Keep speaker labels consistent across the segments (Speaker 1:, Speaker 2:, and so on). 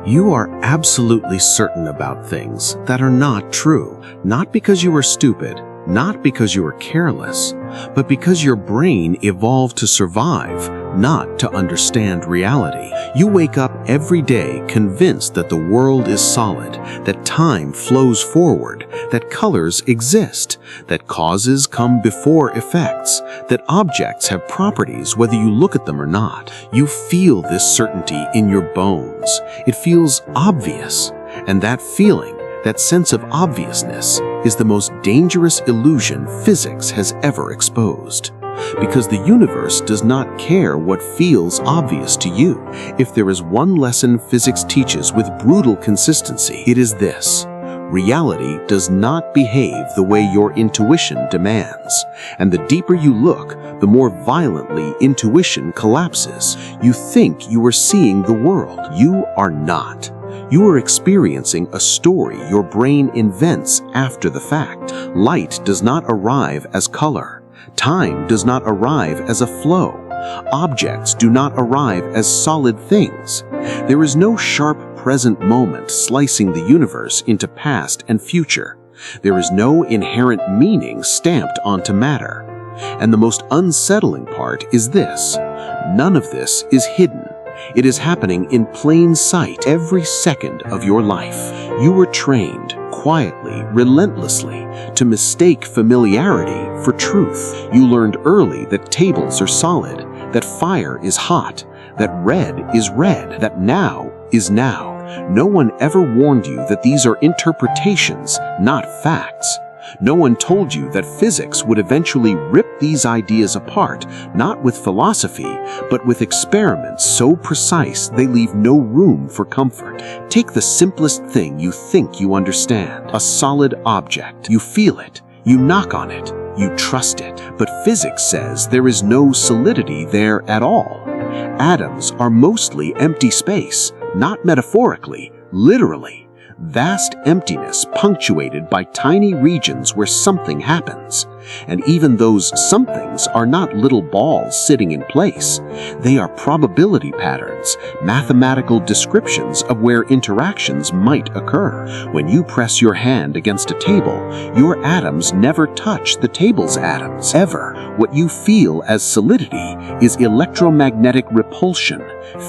Speaker 1: You are absolutely certain about things that are not true, not because you are stupid, not because you are careless, but because your brain evolved to survive, not to understand reality. You wake up every day convinced that the world is solid, that time flows forward, that colors exist, that causes come before effects, that objects have properties whether you look at them or not. You feel this certainty in your bones. It feels obvious, and that feeling, that sense of obviousness, is the most dangerous illusion physics has ever exposed. Because the universe does not care what feels obvious to you. If there is one lesson physics teaches with brutal consistency, it is this: reality does not behave the way your intuition demands. And the deeper you look, the more violently intuition collapses. You think you are seeing the world. You are not. You are experiencing a story your brain invents after the fact. Light does not arrive as color. Time does not arrive as a flow. Objects do not arrive as solid things. There is no sharp present moment slicing the universe into past and future. There is no inherent meaning stamped onto matter. And the most unsettling part is this: none of this is hidden. It is happening in plain sight every second of your life. You were trained, quietly, relentlessly, to mistake familiarity for truth. You learned early that tables are solid, that fire is hot, that red is red, that now is now. No one ever warned you that these are interpretations, not facts. No one told you that physics would eventually rip these ideas apart, not with philosophy, but with experiments so precise they leave no room for comfort. Take the simplest thing you think you understand, a solid object. You feel it, you knock on it, you trust it. But physics says there is no solidity there at all. Atoms are mostly empty space, not metaphorically, literally. Vast emptiness punctuated by tiny regions where something happens. And even those somethings are not little balls sitting in place. They are probability patterns, mathematical descriptions of where interactions might occur. When you press your hand against a table, your atoms never touch the table's atoms, ever. What you feel as solidity is electromagnetic repulsion,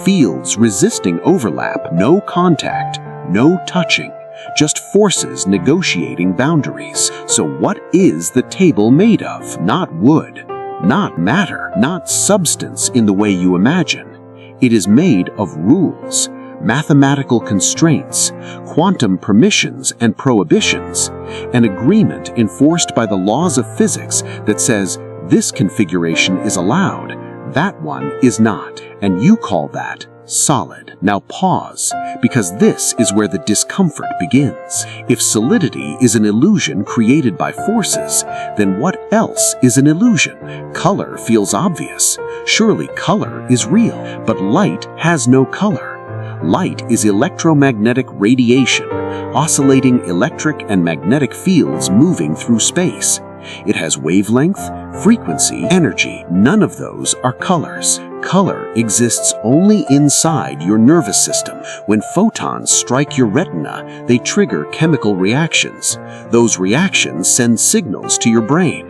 Speaker 1: fields resisting overlap, no contact, no touching, just forces negotiating boundaries. So what is the table made of? Not wood, not matter, not substance in the way you imagine. It is made of rules, mathematical constraints, quantum permissions and prohibitions, an agreement enforced by the laws of physics that says this configuration is allowed, that one is not, and you call that solid. Now pause, because this is where the discomfort begins. If solidity is an illusion created by forces, then what else is an illusion? Color feels obvious. Surely color is real, but light has no color. Light is electromagnetic radiation, oscillating electric and magnetic fields moving through space. It has wavelength, frequency, energy. None of those are colors. Color exists only inside your nervous system. When photons strike your retina, they trigger chemical reactions. Those reactions send signals to your brain.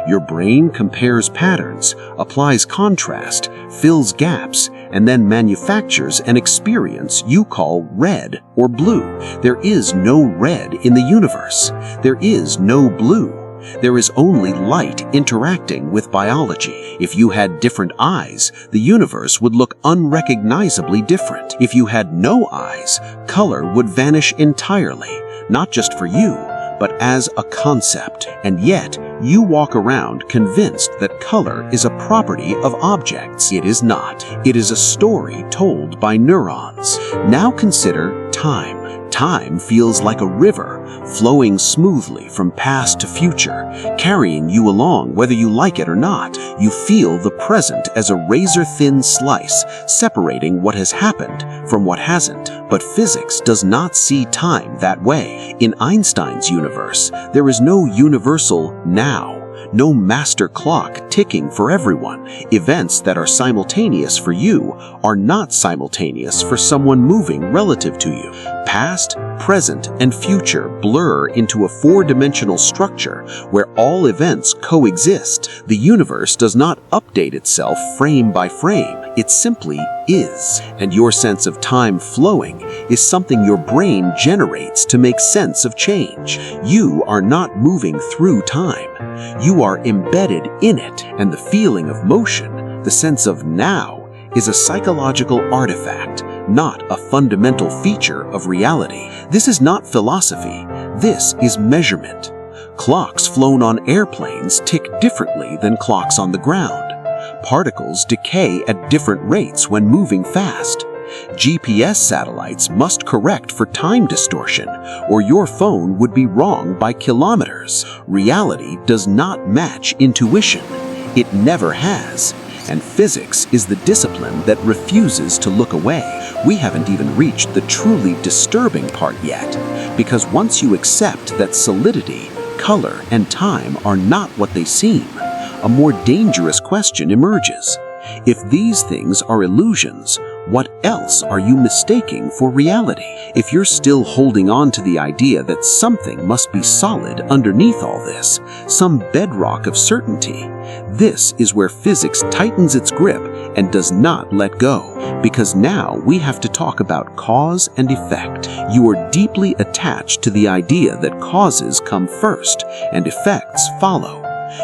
Speaker 1: Your brain compares patterns, applies contrast, fills gaps, and then manufactures an experience you call red or blue. There is no red in the universe. There is no blue. There is only light interacting with biology. If you had different eyes, the universe would look unrecognizably different. If you had no eyes, color would vanish entirely, not just for you, but as a concept. And yet, you walk around convinced that color is a property of objects. It is not. It is a story told by neurons. Now consider time. Time feels like a river, flowing smoothly from past to future, carrying you along whether you like it or not. You feel the present as a razor-thin slice, separating what has happened from what hasn't. But physics does not see time that way. In Einstein's universe, there is no universal now. No master clock ticking for everyone. Events that are simultaneous for you are not simultaneous for someone moving relative to you. Past, present, and future blur into a four-dimensional structure where all events coexist. The universe does not update itself frame by frame. It simply is. And your sense of time flowing is something your brain generates to make sense of change. You are not moving through time. You are embedded in it, and the feeling of motion, the sense of now, is a psychological artifact, not a fundamental feature of reality. This is not philosophy. This is measurement. Clocks flown on airplanes tick differently than clocks on the ground. Particles decay at different rates when moving fast. GPS satellites must correct for time distortion, or your phone would be wrong by kilometers. Reality does not match intuition. It never has. And physics is the discipline that refuses to look away. We haven't even reached the truly disturbing part yet, because once you accept that solidity, color, and time are not what they seem, a more dangerous question emerges. If these things are illusions, what else are you mistaking for reality? If you're still holding on to the idea that something must be solid underneath all this, some bedrock of certainty, this is where physics tightens its grip and does not let go, because now we have to talk about cause and effect. You are deeply attached to the idea that causes come first and effects follow.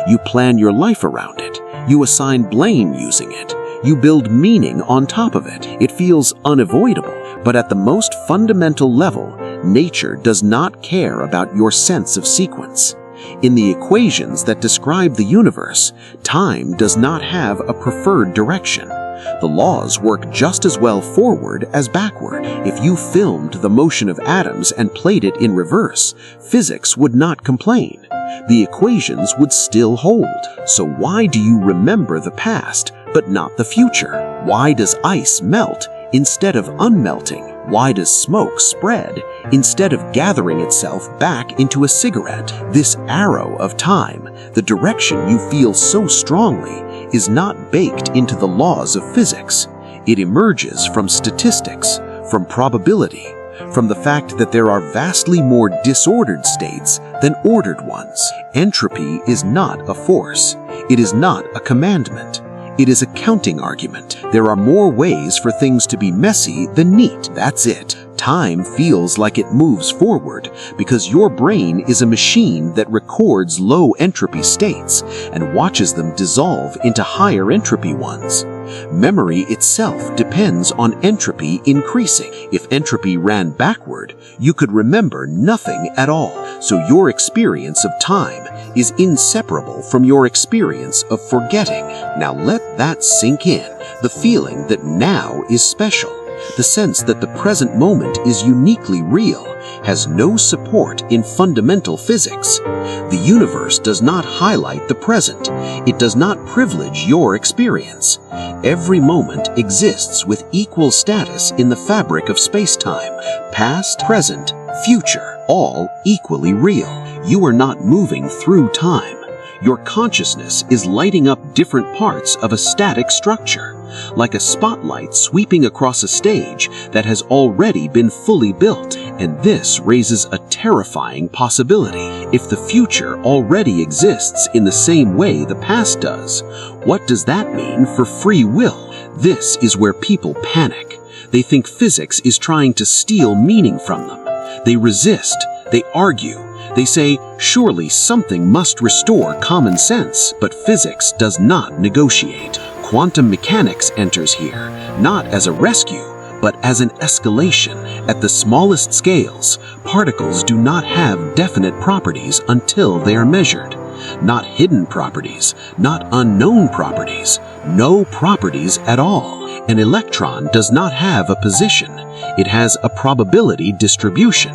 Speaker 1: You plan your life around it. You assign blame using it. You build meaning on top of it. It feels unavoidable, but at the most fundamental level, nature does not care about your sense of sequence. In the equations that describe the universe, time does not have a preferred direction. The laws work just as well forward as backward. If you filmed the motion of atoms and played it in reverse, physics would not complain. The equations would still hold. So why do you remember the past, but not the future? Why does ice melt instead of unmelting? Why does smoke spread instead of gathering itself back into a cigarette? This arrow of time, the direction you feel so strongly, is not baked into the laws of physics. It emerges from statistics, from probability, from the fact that there are vastly more disordered states than ordered ones. Entropy is not a force. It is not a commandment. It is a counting argument. There are more ways for things to be messy than neat. That's it. Time feels like it moves forward because your brain is a machine that records low entropy states and watches them dissolve into higher entropy ones. Memory itself depends on entropy increasing. If entropy ran backward, you could remember nothing at all. So your experience of time is inseparable from your experience of forgetting. Now let that sink in. The feeling that now is special, the sense that the present moment is uniquely real, has no support in fundamental physics. The universe does not highlight the present. It does not privilege your experience. Every moment exists with equal status in the fabric of space-time. Past, present, future, all equally real. You are not moving through time. Your consciousness is lighting up different parts of a static structure, like a spotlight sweeping across a stage that has already been fully built. And this raises a terrifying possibility. If the future already exists in the same way the past does, what does that mean for free will? This is where people panic. They think physics is trying to steal meaning from them. They resist. They argue. They say, surely something must restore common sense, but physics does not negotiate. Quantum mechanics enters here, not as a rescue, but as an escalation. At the smallest scales, particles do not have definite properties until they are measured. Not hidden properties, not unknown properties, no properties at all. An electron does not have a position. It has a probability distribution.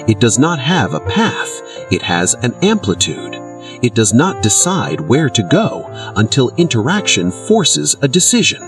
Speaker 1: It does not have a path. It has an amplitude. It does not decide where to go until interaction forces a decision.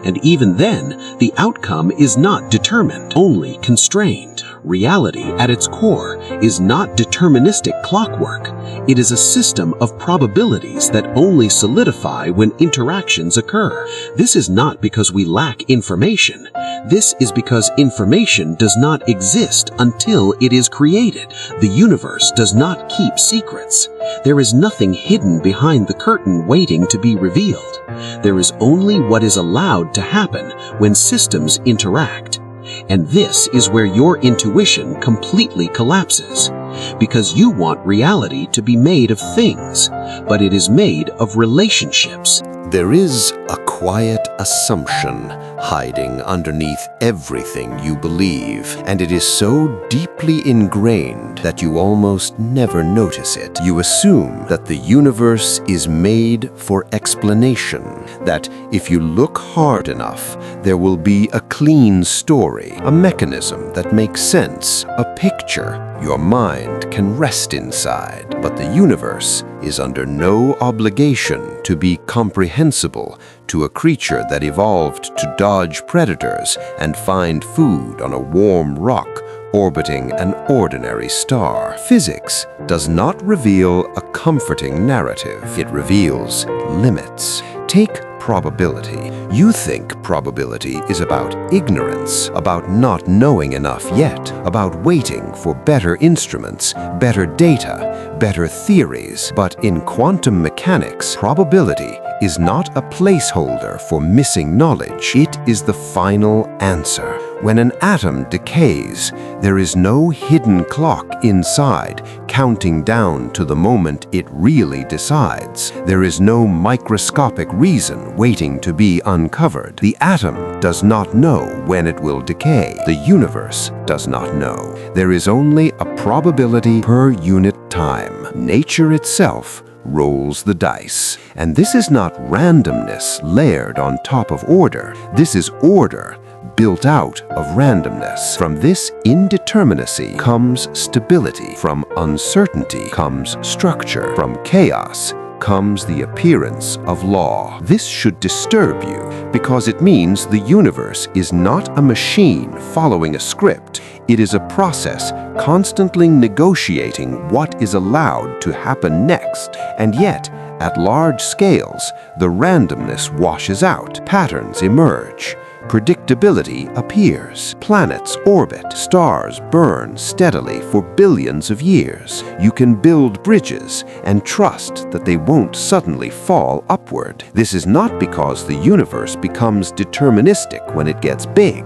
Speaker 1: And even then, the outcome is not determined, only constrained. Reality at its core is not deterministic clockwork. It is a system of probabilities that only solidify when interactions occur. This is not because we lack information. This is because information does not exist until it is created. The universe does not keep secrets. There is nothing hidden behind the curtain waiting to be revealed. There is only what is allowed to happen when systems interact. And this is where your intuition completely collapses, because you want reality to be made of things, but it is made of relationships.
Speaker 2: There is a quiet assumption hiding underneath everything you believe, and it is so deeply ingrained that you almost never notice it. You assume that the universe is made for explanation, that if you look hard enough, there will be a clean story, a mechanism that makes sense, a picture your mind can rest inside. But the universe is under no obligation to be comprehensible to a creature that evolved to dodge predators and find food on a warm rock orbiting an ordinary star. Physics does not reveal a comforting narrative. It reveals limits. Take probability. You think probability is about ignorance, about not knowing enough yet, about waiting for better instruments, better data, better theories. But in quantum mechanics, probability is not a placeholder for missing knowledge. It is the final answer. When an atom decays, there is no hidden clock inside counting down to the moment it really decides. There is no microscopic reason waiting to be uncovered. The atom does not know when it will decay. The universe does not know. There is only a probability per unit time. Nature itself rolls the dice. And this is not randomness layered on top of order. This is order built out of randomness. From this indeterminacy comes stability. From uncertainty comes structure. From chaos comes the appearance of law. This should disturb you because it means the universe is not a machine following a script. It is a process constantly negotiating what is allowed to happen next. And yet, at large scales, the randomness washes out. Patterns emerge. Predictability appears. Planets orbit. Stars burn steadily for billions of years. You can build bridges and trust that they won't suddenly fall upward. This is not because the universe becomes deterministic when it gets big.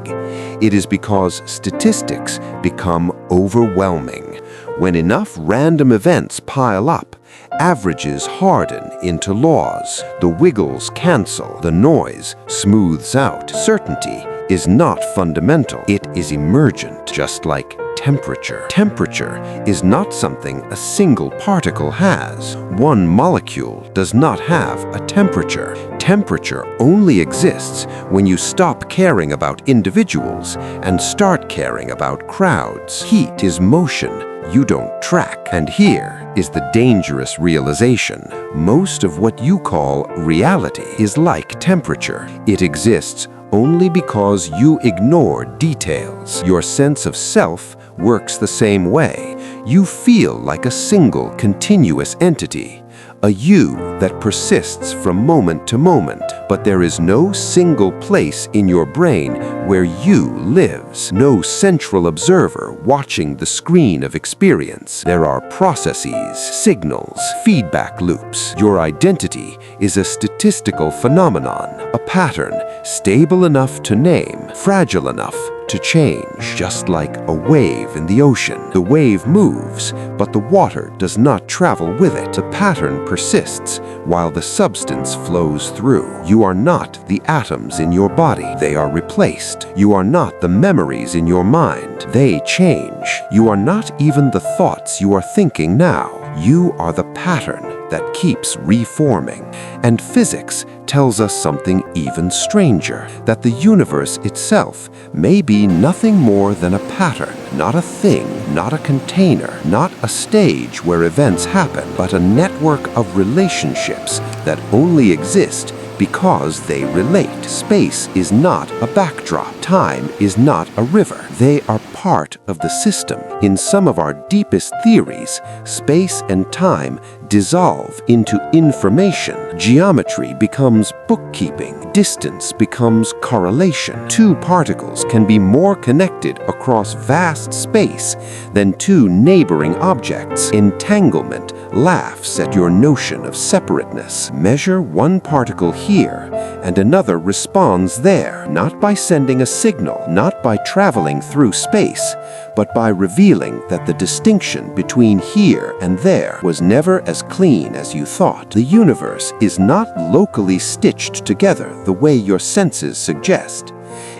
Speaker 2: It is because statistics become overwhelming. When enough random events pile up, averages harden into laws. The wiggles cancel. The noise smooths out. Certainty is not fundamental. It is emergent, just like temperature. Temperature is not something a single particle has. One molecule does not have a temperature. Temperature only exists when you stop caring about individuals and start caring about crowds. Heat is motion you don't track. And here is the dangerous realization. Most of what you call reality is like temperature. It exists only because you ignore details. Your sense of self works the same way. You feel like a single continuous entity, a you that persists from moment to moment, but there is no single place in your brain where you lives, no central observer watching the screen of experience. There are processes, signals, feedback loops. Your identity is a statistical phenomenon, a pattern stable enough to name, fragile enough to change. Just like a wave in the ocean. The wave moves, but the water does not travel with it. The pattern persists while the substance flows through. You are not the atoms in your body. They are replaced. You are not the memories in your mind. They change. You are not even the thoughts you are thinking now. You are the pattern that keeps reforming. And physics tells us something even stranger, that the universe itself may be nothing more than a pattern, not a thing, not a container, not a stage where events happen, but a network of relationships that only exist because they relate. Space is not a backdrop. Time is not a river. They are part of the system. In some of our deepest theories, space and time dissolve into information. Geometry becomes bookkeeping. Distance becomes correlation. Two particles can be more connected across vast space than two neighboring objects. Entanglement laughs at your notion of separateness. Measure one particle here, and another responds there, not by sending a signal, not by traveling through space, but by revealing that the distinction between here and there was never as clean as you thought. The universe is not locally stitched together the way your senses suggest.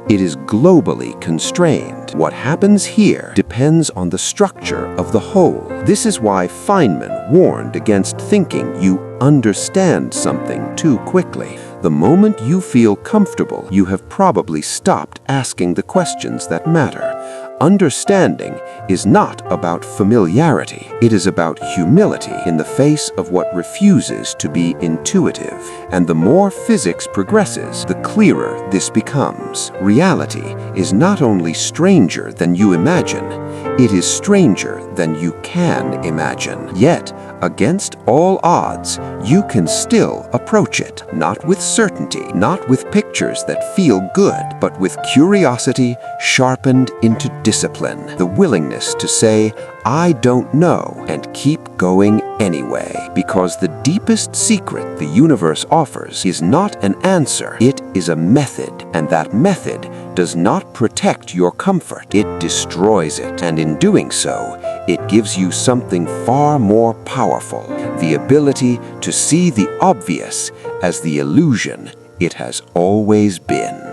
Speaker 2: It is globally constrained. What happens here depends on the structure of the whole. This is why Feynman warned against thinking you understand something too quickly. The moment you feel comfortable, you have probably stopped asking the questions that matter. Understanding is not about familiarity. It is about humility in the face of what refuses to be intuitive. And the more physics progresses, the clearer this becomes. Reality is not only stranger than you imagine, it is stranger than you can imagine. Yet, against all odds, you can still approach it, not with certainty, not with pictures that feel good, but with curiosity sharpened into discipline, the willingness to say, I don't know, and keep going anyway. Because the deepest secret the universe offers is not an answer, it is a method, and that method does not protect your comfort, it destroys it, and in doing so, it gives you something far more powerful, the ability to see the obvious as the illusion it has always been.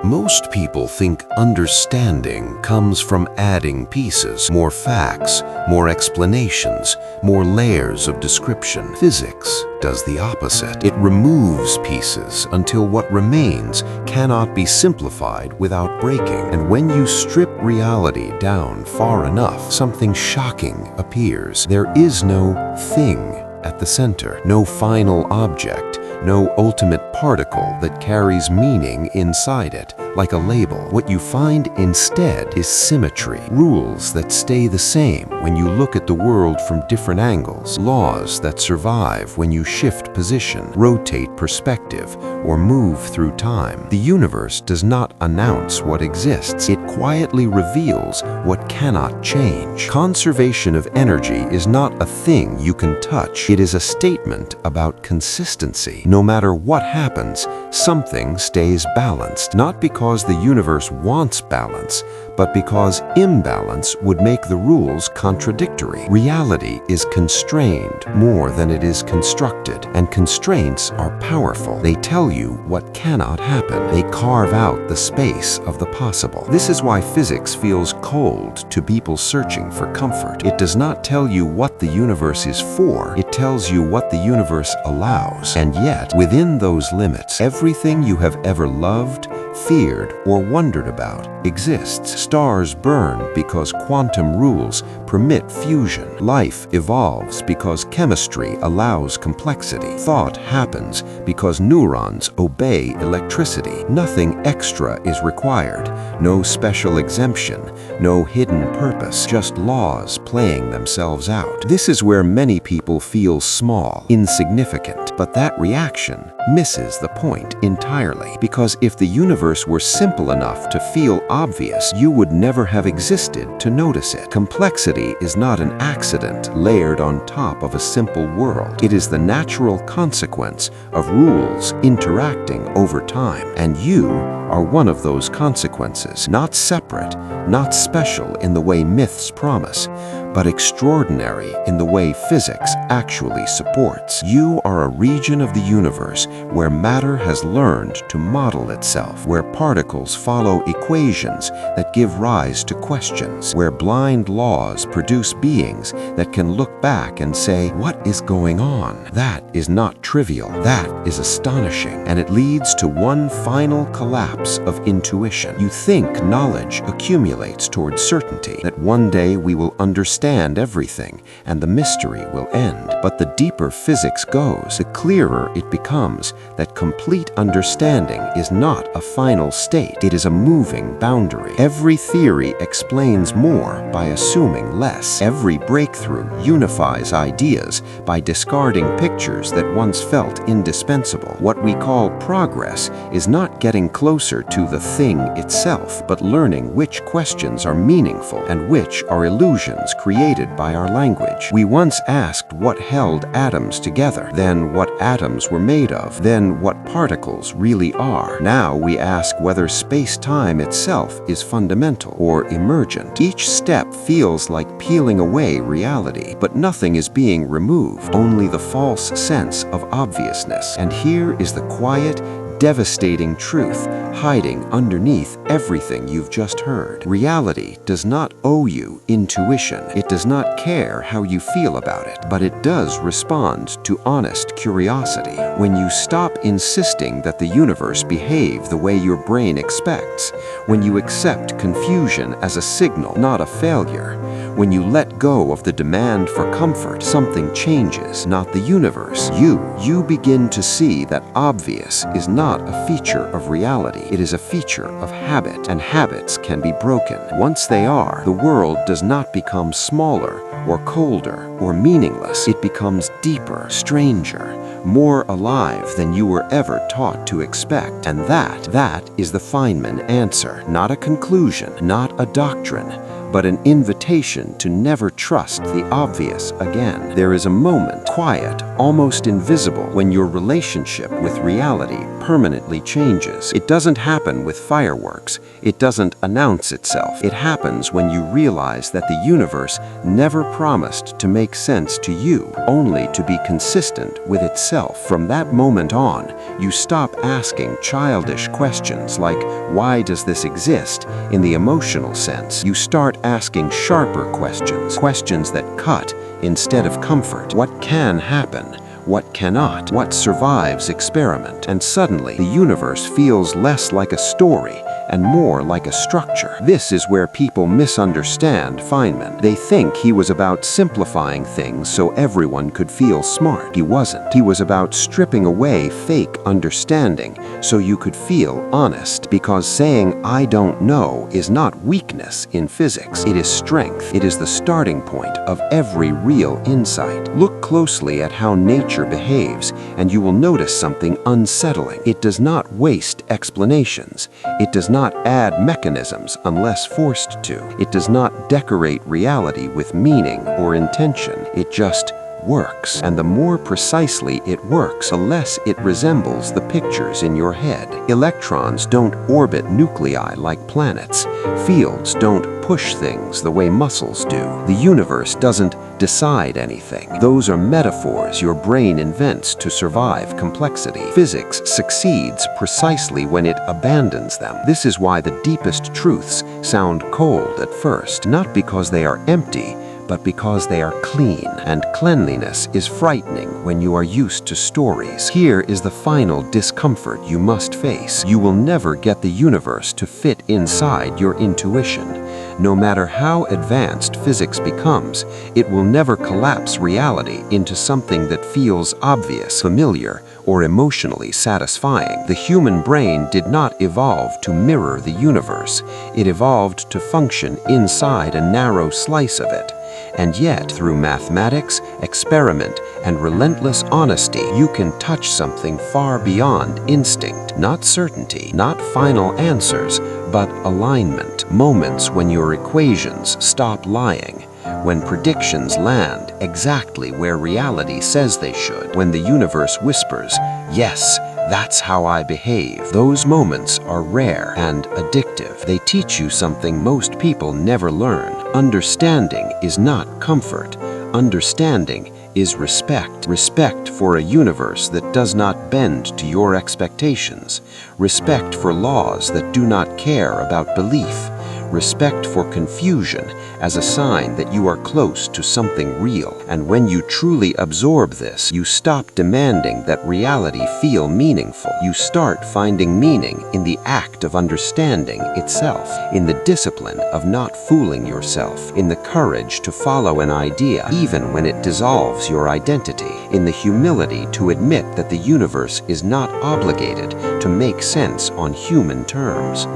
Speaker 1: Most people think understanding comes from adding pieces, more facts, more explanations, more layers of description. Physics does the opposite. It removes pieces until what remains cannot be simplified without breaking. And when you strip reality down far enough, something shocking appears. There is no thing at the center, no final object, no ultimate particle that carries meaning inside it, like a label. What you find instead is symmetry, rules that stay the same when you look at the world from different angles, laws that survive when you shift position, rotate perspective, or move through time. The universe does not announce what exists. It quietly reveals what cannot change. Conservation of energy is not a thing you can touch. It is a statement about consistency. No matter what happens, something stays balanced, not because the universe wants balance, but because imbalance would make the rules contradictory. Reality is constrained more than it is constructed, and constraints are powerful. They tell you what cannot happen. They carve out the space of the possible. This is why physics feels cold to people searching for comfort. It does not tell you what the universe is for, it tells you what the universe allows. And yet, within those limits, everything you have ever loved, feared, or wondered about exists. Stars burn because quantum rules permit fusion. Life evolves because chemistry allows complexity. Thought happens because neurons obey electricity. Nothing extra is required. No special exemption, no hidden purpose, just laws playing themselves out. This is where many people feel small, insignificant, but that reaction misses the point entirely. Because if the universe were simple enough to feel obvious, you would never have existed to notice it. Complexity is not an accident layered on top of a simple world. It is the natural consequence of rules interacting over time. And you are one of those consequences, not separate, not special in the way myths promise, but extraordinary in the way physics actually supports. You are a region of the universe where matter has learned to model itself, where particles follow equations that give rise to questions, where blind laws produce beings that can look back and say, what is going on? That is not trivial. That is astonishing. And it leads to one final collapse of intuition. You think knowledge accumulates towards certainty, that one day we will understand everything and the mystery will end. But the deeper physics goes, the clearer it becomes that complete understanding is not a final
Speaker 2: final state. It is a moving boundary. Every theory explains more by assuming less. Every breakthrough unifies ideas by discarding pictures that once felt indispensable. What we call progress is not getting closer to the thing itself, but learning which questions are meaningful and which are illusions created by our language. We once asked what held atoms together, then what atoms were made of, then what particles really are. Now we ask whether space-time itself is fundamental or emergent. Each step feels like peeling away reality, but nothing is being removed, only the false sense of obviousness. And here is the quiet, devastating truth hiding underneath everything you've just heard. Reality does not owe you intuition. It does not care how you feel about it, but it does respond to honest curiosity. When you stop insisting that the universe behave the way your brain expects, when you accept confusion as a signal, not a failure, when you let go of the demand for comfort, something changes, not the universe. You begin to see that obvious is not a feature of reality. It is a feature of habit, and habits can be broken. Once they are, the world does not become smaller or colder or meaningless. It becomes deeper, stranger, more alive than you were ever taught to expect. And that is the Feynman answer. Not a conclusion, not a doctrine, but an invitation to never trust the obvious again. There is a moment, quiet, almost invisible, when your relationship with reality permanently changes. It doesn't happen with fireworks. It doesn't announce itself. It happens when you realize that the universe never promised to make sense to you, only to be consistent with itself. From that moment on, you stop asking childish questions like, why does this exist, in the emotional sense. You start asking sharper questions, questions that cut instead of comfort. What can happen? What cannot? What survives experiment? And suddenly, the universe feels less like a story and more like a structure. This is where people misunderstand Feynman. They think he was about simplifying things so everyone could feel smart. He wasn't. He was about stripping away fake understanding so you could feel honest. Because saying, I don't know, is not weakness in physics. It is strength. It is the starting point of every real insight. Look closely at how nature behaves, and you will notice something unsettling. It does not waste explanations. It does not add mechanisms unless forced to. It does not decorate reality with meaning or intention. It just works. And the more precisely it works, the less it resembles the pictures in your head. Electrons don't orbit nuclei like planets. Fields don't push things the way muscles do. The universe doesn't decide anything. Those are metaphors your brain invents to survive complexity. Physics succeeds precisely when it abandons them. This is why the deepest truths sound cold at first, not because they are empty, but because they are clean, and cleanliness is frightening when you are used to stories. Here is the final discomfort you must face. You will never get the universe to fit inside your intuition. No matter how advanced physics becomes, it will never collapse reality into something that feels obvious, familiar, or emotionally satisfying. The human brain did not evolve to mirror the universe. It evolved to function inside a narrow slice of it. And yet, through mathematics, experiment, and relentless honesty, you can touch something far beyond instinct. Not certainty, not final answers, but alignment. Moments when your equations stop lying. When predictions land exactly where reality says they should. When the universe whispers, yes, that's how I behave. Those moments are rare and addictive. They teach you something most people never learn. Understanding is not comfort. Understanding is respect. Respect for a universe that does not bend to your expectations. Respect for laws that do not care about belief. respect for confusion as a sign that you are close to something real. And when you truly absorb this, you stop demanding that reality feel meaningful. You start finding meaning in the act of understanding itself, in the discipline of not fooling yourself, in the courage to follow an idea even when it dissolves your identity, in the humility to admit that the universe is not obligated to make sense on human terms.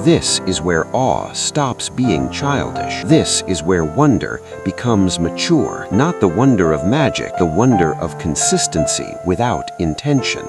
Speaker 2: This is where awe stops being childish. This is where wonder becomes mature, not the wonder of magic, the wonder of consistency without intention,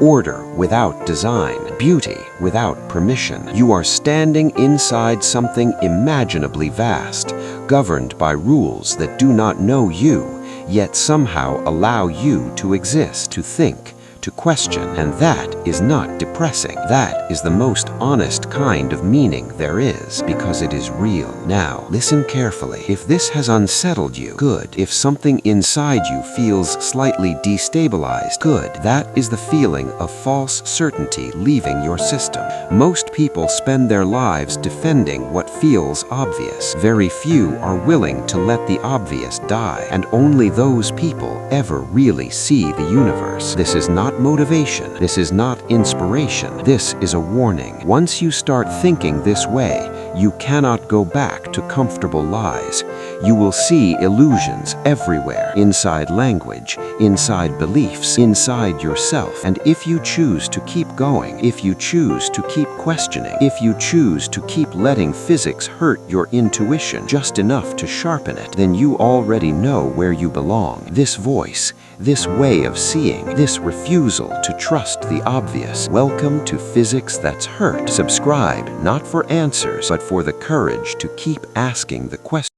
Speaker 2: order without design, beauty without permission. You are standing inside something imaginably vast, governed by rules that do not know you, yet somehow allow you to exist, to think, to question. And that is not depressing. That is the most honest kind of meaning there is, because it is real. Now, listen carefully. If this has unsettled you, good. If something inside you feels slightly destabilized, good. That is the feeling of false certainty leaving your system. Most people spend their lives defending what feels obvious. Very few are willing to let the obvious die, and only those people ever really see the universe. This is not motivation. This is not inspiration. This is a warning. Once you start thinking this way, you cannot go back to comfortable lies. You will see illusions everywhere, inside language, inside beliefs, inside yourself. And if you choose to keep going, if you choose to keep questioning, if you choose to keep letting physics hurt your intuition just enough to sharpen it, then you already know where you belong. This voice, this way of seeing, this refusal to trust the obvious. Welcome to Physics That's Hurt. Subscribe not for answers, but for the courage to keep asking the questions.